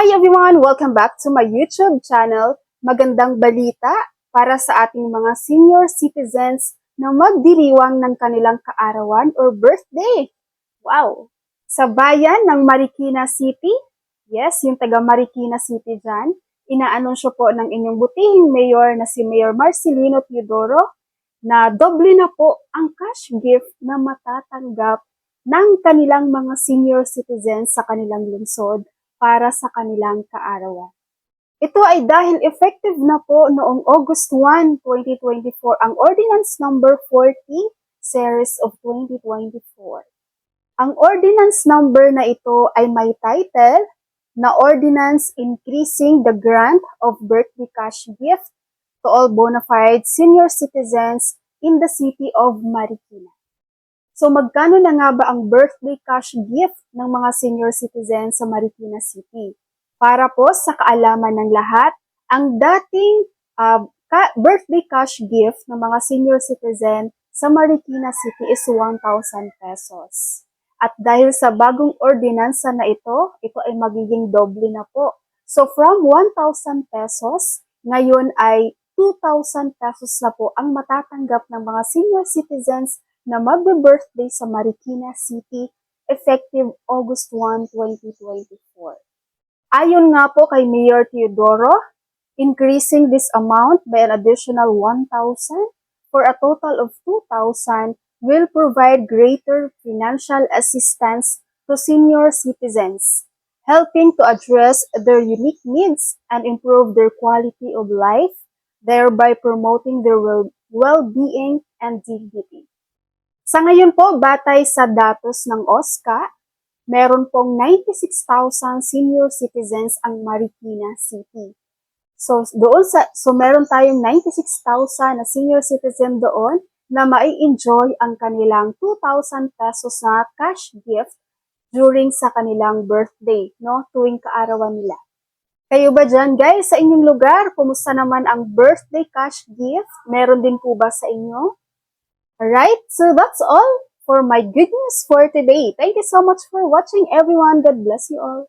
Hi everyone! Welcome back to my YouTube channel. Magandang balita para sa ating mga senior citizens na magdiriwang ng kanilang kaarawan or birthday. Wow! Sa bayan ng Marikina City, yes, yung taga Marikina City dyan, inaanunsyo po ng inyong butihing mayor na si Mayor Marcelino Teodoro na doble na po ang cash gift na matatanggap ng kanilang mga senior citizens sa kanilang lungsod para sa kanilang kaarawan. Ito ay dahil effective na po noong August 1, 2024 ang Ordinance Number 40 Series of 2024. Ang Ordinance Number na ito ay may title na Ordinance Increasing the Grant of Birthday Cash Gift to all bona fide senior citizens in the city of Marikina. So magkano na nga ba ang birthday cash gift ng mga senior citizens sa Marikina City? Para po sa kaalaman ng lahat, ang dating birthday cash gift ng mga senior citizen sa Marikina City is 1,000 pesos. At dahil sa bagong ordinansa na ito ay magiging doble na po. So from 1,000 pesos, ngayon ay 2,000 pesos na po ang matatanggap ng mga senior citizens na magbe-birthday sa Marikina City effective August 1, 2024. Ayon nga po kay Mayor Teodoro, increasing this amount by an additional 1,000 for a total of 2,000 will provide greater financial assistance to senior citizens, helping to address their unique needs and improve their quality of life, thereby promoting their well-being and dignity. Sa ngayon po, batay sa datos ng OSCA, meron pong 96,000 senior citizens ang Marikina City. So meron tayong 96,000 na senior citizen doon na mai-enjoy ang kanilang 2,000 pesos na cash gift during sa kanilang birthday, no? Tuwing kaarawan nila. Kayo ba dyan, guys, sa inyong lugar? Kumusta naman ang birthday cash gift? Meron din po ba sa inyo? Alright, so that's all for my good news for today. Thank you so much for watching, everyone. God bless you all.